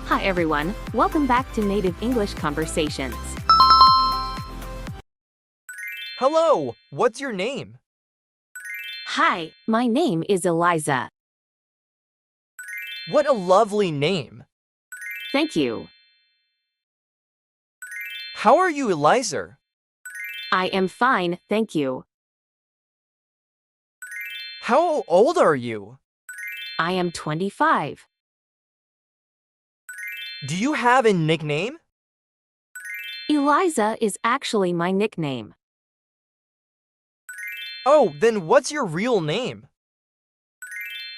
Hi everyone, welcome back to Native English Conversations. Hello, what's your name? Hi, my name is Eliza. What a lovely name. Thank you. How are you, Eliza? I am fine, thank you. How old are you? I am 25. Do you have a nickname? Eliza is actually my nickname. Oh, then what's your real name?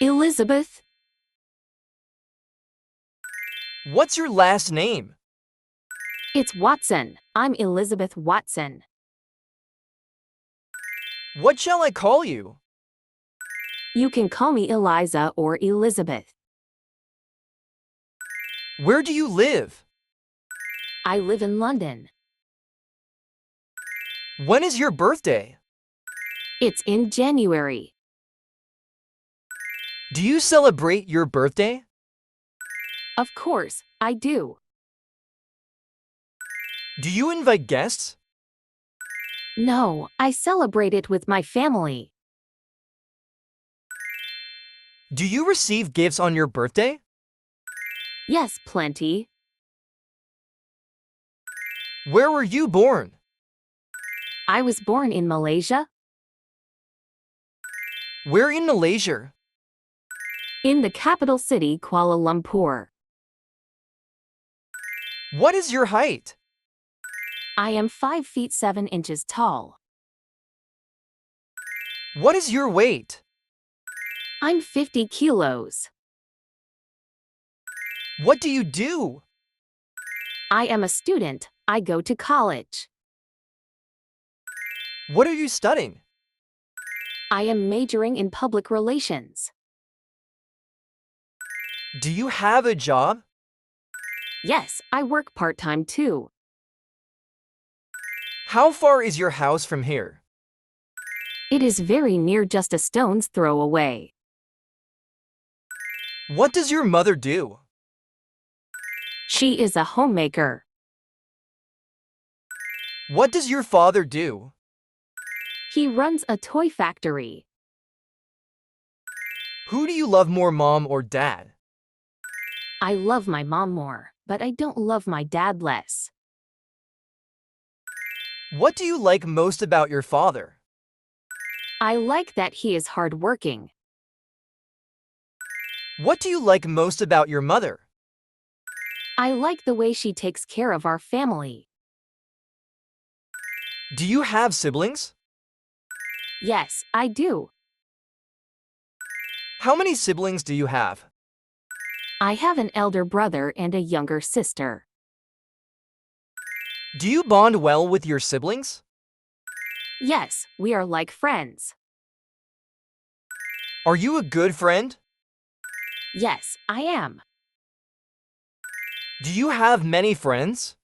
Elizabeth. What's your last name? It's Watson. I'm Elizabeth Watson. What shall I call you? You can call me Eliza or Elizabeth. Where do you live? I live in London. When is your birthday? It's in January. Do you celebrate your birthday? Of course, I do. Do you invite guests? No, I celebrate it with my family. Do you receive gifts on your birthday? Yes, plenty. Where were you born? I was born in Malaysia. Where in Malaysia? In the capital city, Kuala Lumpur. What is your height? I am 5 feet 7 inches tall. What is your weight? I'm 50 kilos. What do you do? I am a student. I go to college. What are you studying? I am majoring in public relations. Do you have a job? Yes, I work part-time too. How far is your house from here? It is very near, just a stone's throw away. What does your mother do? She is a homemaker. What does your father do? He runs a toy factory. Who do you love more, mom or dad? I love my mom more, but I don't love my dad less. What do you like most about your father? I like that he is hardworking. What do you like most about your mother? I like the way she takes care of our family. Do you have siblings? Yes, I do. How many siblings do you have? I have an elder brother and a younger sister. Do you bond well with your siblings? Yes, we are like friends. Are you a good friend? Yes, I am. Do you have many friends?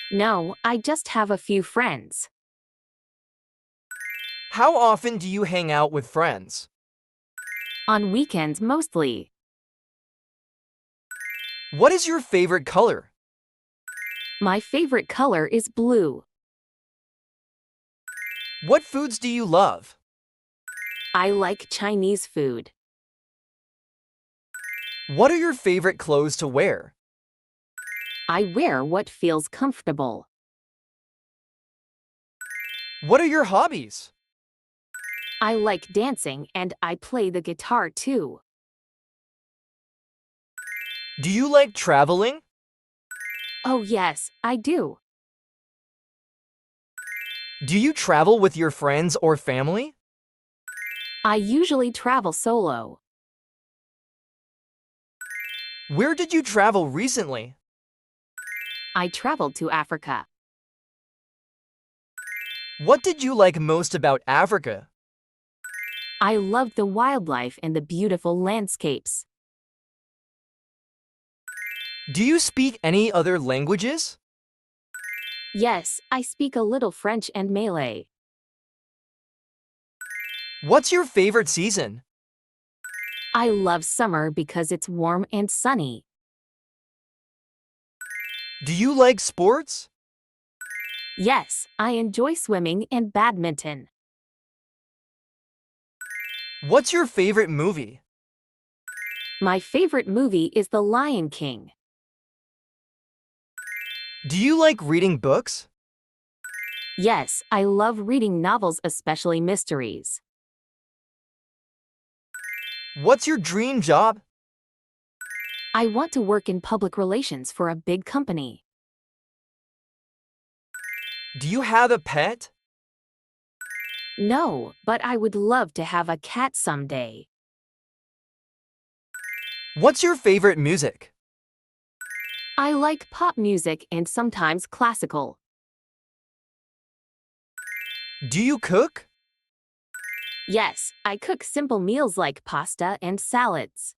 No, I just have a few friends. How often do you hang out with friends? On weekends mostly. What is your favorite color? My favorite color is blue. What foods do you love? I like Chinese food. What are your favorite clothes to wear? I wear what feels comfortable. What are your hobbies? I like dancing and I play the guitar too. Do you like traveling? Oh yes, I do. Do you travel with your friends or family? I usually travel solo. Where did you travel recently? I traveled to Africa. What did you like most about Africa? I loved the wildlife and the beautiful landscapes. Do you speak any other languages? Yes, I speak a little French and Malay. What's your favorite season? I love summer because it's warm and sunny. Do you like sports? Yes, I enjoy swimming and badminton. What's your favorite movie? My favorite movie is The Lion King. Do you like reading books? Yes, I love reading novels, especially mysteries. What's your dream job? I want to work in public relations for a big company. Do you have a pet? No, but I would love to have a cat someday. What's your favorite music? I like pop music and sometimes classical. Do you cook? Yes, I cook simple meals like pasta and salads.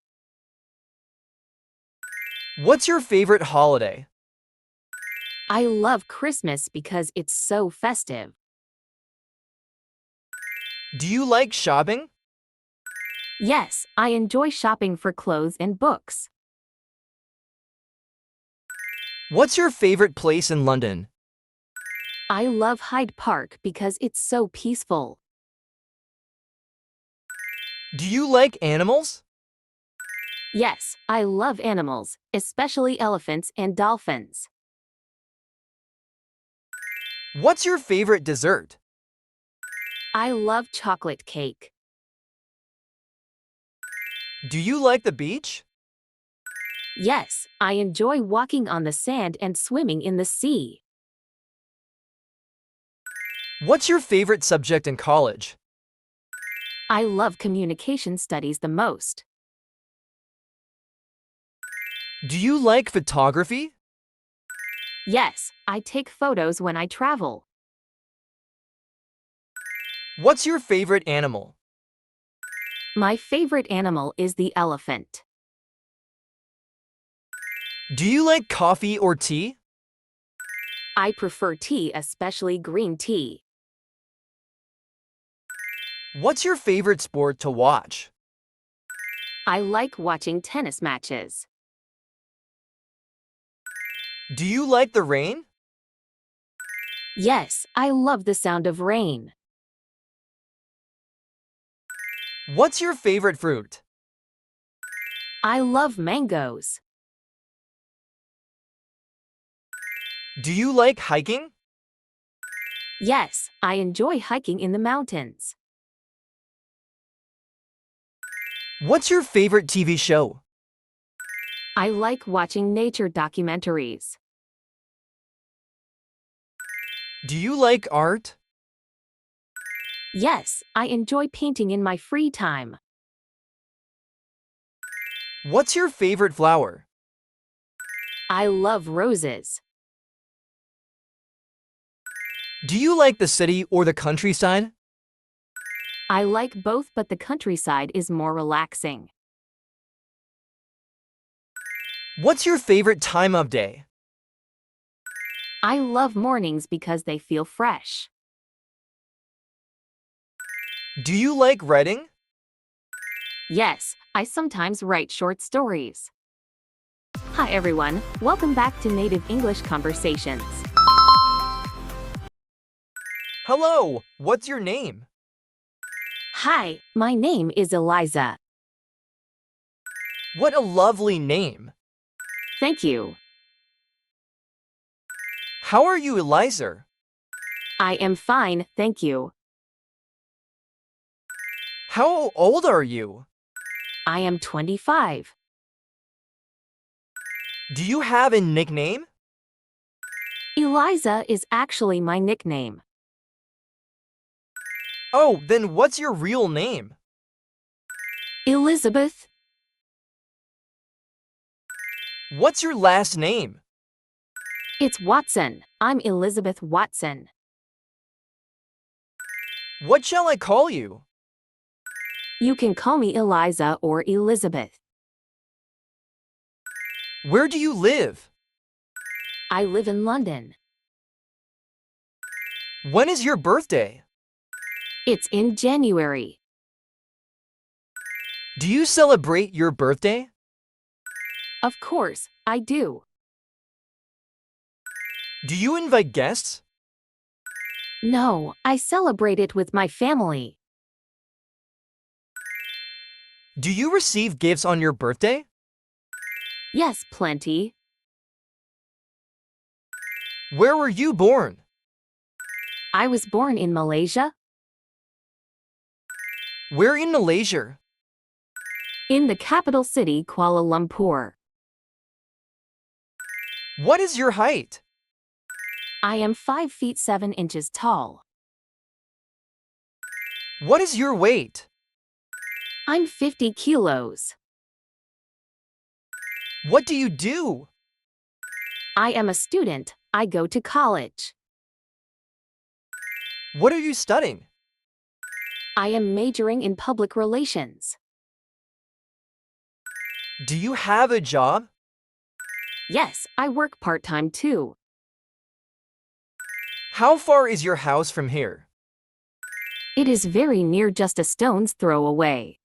What's your favorite holiday? I love Christmas because it's so festive. Do you like shopping? Yes, I enjoy shopping for clothes and books. What's your favorite place in London? I love Hyde Park because it's so peaceful. Do you like animals? Yes, I love animals, especially elephants and dolphins. What's your favorite dessert? I love chocolate cake. Do you like the beach? Yes, I enjoy walking on the sand and swimming in the sea. What's your favorite subject in college? I love communication studies the most. Do you like photography? Yes, I take photos when I travel. What's your favorite animal? My favorite animal is the elephant. Do you like coffee or tea? I prefer tea, especially green tea. What's your favorite sport to watch? I like watching tennis matches. Do you like the rain? Yes, I love the sound of rain. What's your favorite fruit? I love mangoes. Do you like hiking? Yes, I enjoy hiking in the mountains. What's your favorite TV show? I like watching nature documentaries. Do you like art? Yes, I enjoy painting in my free time. What's your favorite flower? I love roses. Do you like the city or the countryside? I like both, but the countryside is more relaxing. What's your favorite time of day? I love mornings because they feel fresh. Do you like writing? Yes, I sometimes write short stories. Hi everyone, welcome back to Native English Conversations. Hello, what's your name? Hi, my name is Eliza. What a lovely name. Thank you. How are you, Eliza? I am fine, thank you. How old are you? I am 25. Do you have a nickname? Eliza is actually my nickname. Oh, then what's your real name? Elizabeth. What's your last name? It's Watson. I'm Elizabeth Watson. What shall I call you? You can call me Eliza or Elizabeth. Where do you live? I live in London. When is your birthday? It's in January. Do you celebrate your birthday? Of course, I do. Do you invite guests? No, I celebrate it with my family. Do you receive gifts on your birthday? Yes, plenty. Where were you born? I was born in Malaysia. Where in Malaysia? In the capital city, Kuala Lumpur. What is your height? I am 5 feet 7 inches tall. What is your weight? I'm 50 kilos. What do you do? I am a student. I go to college. What are you studying? I am majoring in public relations. Do you have a job? Yes, I work part-time too. How far is your house from here? It is very near, just a stone's throw away.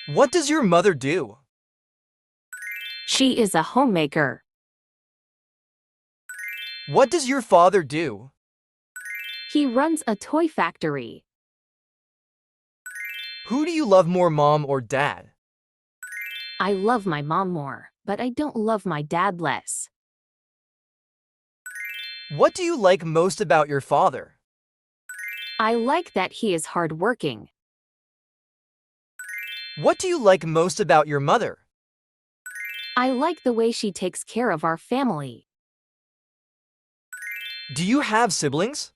What does your mother do? She is a homemaker. What does your father do? He runs a toy factory. Who do you love more, mom or dad? I love my mom more, but I don't love my dad less. What do you like most about your father? I like that he is hardworking. What do you like most about your mother? I like the way she takes care of our family. Do you have siblings?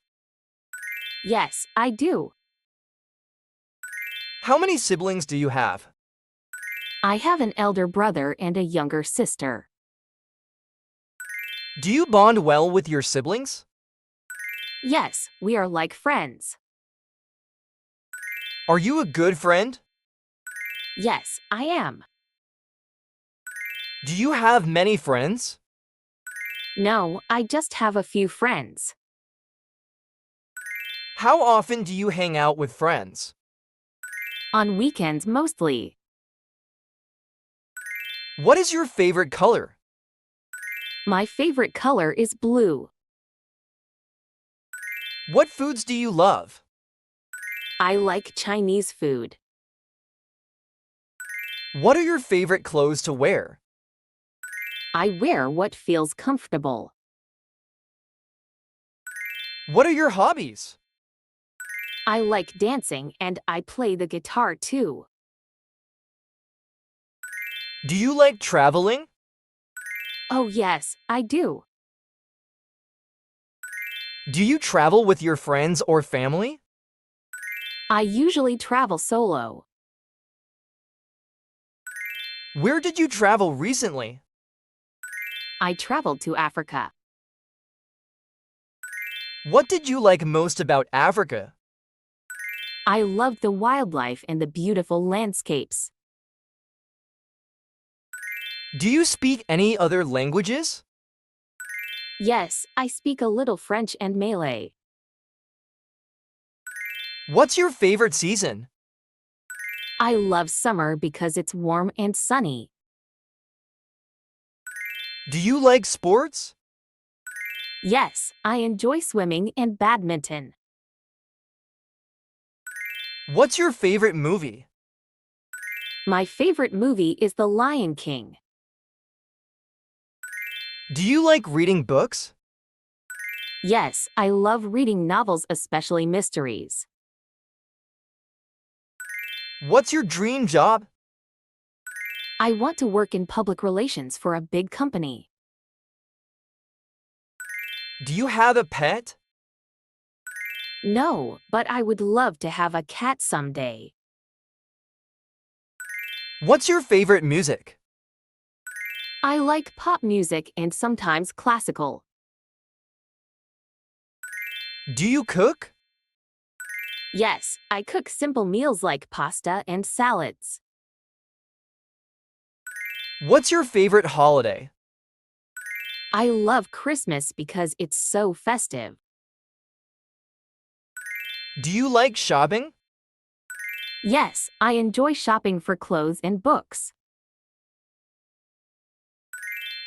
Yes, I do. How many siblings do you have? I have an elder brother and a younger sister. Do you bond well with your siblings? Yes, we are like friends. Are you a good friend? Yes, I am. Do you have many friends? No, I just have a few friends. How often do you hang out with friends? On weekends mostly. What is your favorite color? My favorite color is blue. What foods do you love? I like Chinese food. What are your favorite clothes to wear? I wear what feels comfortable. What are your hobbies? I like dancing and I play the guitar too. Do you like traveling? Oh yes, I do. Do you travel with your friends or family? I usually travel solo. Where did you travel recently? I traveled to Africa. What did you like most about Africa? I loved the wildlife and the beautiful landscapes. Do you speak any other languages? Yes, I speak a little French and Malay. What's your favorite season? I love summer because it's warm and sunny. Do you like sports? Yes, I enjoy swimming and badminton. What's your favorite movie? My favorite movie is The Lion King. Do you like reading books? Yes, I love reading novels, especially mysteries. What's your dream job? I want to work in public relations for a big company. Do you have a pet? No, but I would love to have a cat someday. What's your favorite music? I like pop music and sometimes classical. Do you cook? Yes, I cook simple meals like pasta and salads. What's your favorite holiday? I love Christmas because it's so festive. Do you like shopping? Yes, I enjoy shopping for clothes and books.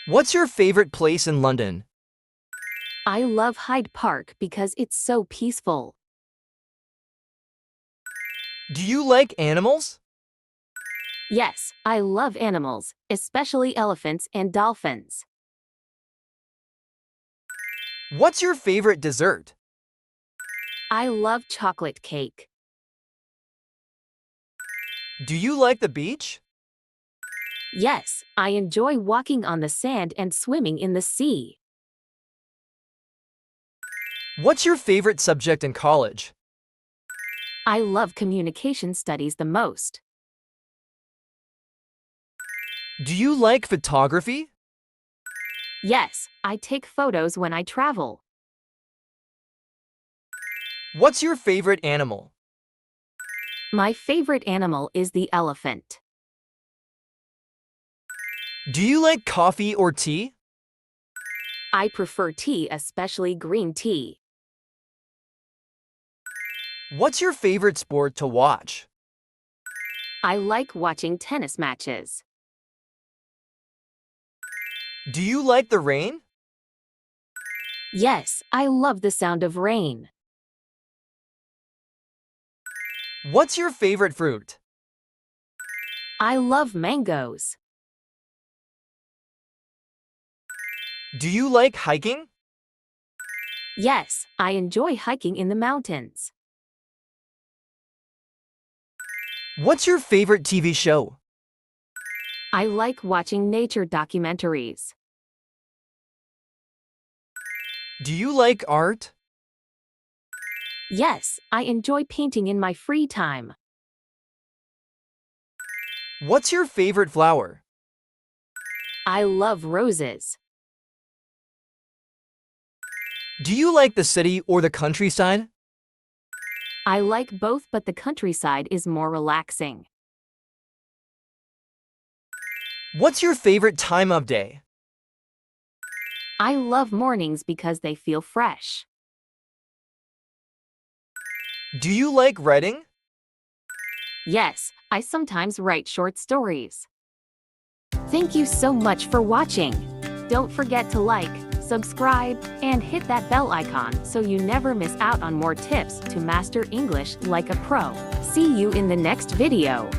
What's your favorite place in London? I love Hyde Park because it's so peaceful. Do you like animals? Yes, I love animals, especially elephants and dolphins. What's your favorite dessert? I love chocolate cake. Do you like the beach? Yes, I enjoy walking on the sand and swimming in the sea. What's your favorite subject in college? I love communication studies the most. Do you like photography? Yes, I take photos when I travel. What's your favorite animal? My favorite animal is the elephant. Do you like coffee or tea? I prefer tea, especially green tea. What's your favorite sport to watch? I like watching tennis matches. Do you like the rain? Yes, I love the sound of rain. What's your favorite fruit? I love mangoes. Do you like hiking? Yes, I enjoy hiking in the mountains. What's your favorite TV show? I like watching nature documentaries. Do you like art? Yes, I enjoy painting in my free time. What's your favorite flower? I love roses. Do you like the city or the countryside? I like both, but the countryside is more relaxing. What's your favorite time of day? I love mornings because they feel fresh. Do you like reading? Yes, I sometimes write short stories. Thank you so much for watching. Don't forget to like, subscribe, and hit that bell icon so you never miss out on more tips to master English like a pro. See you in the next video.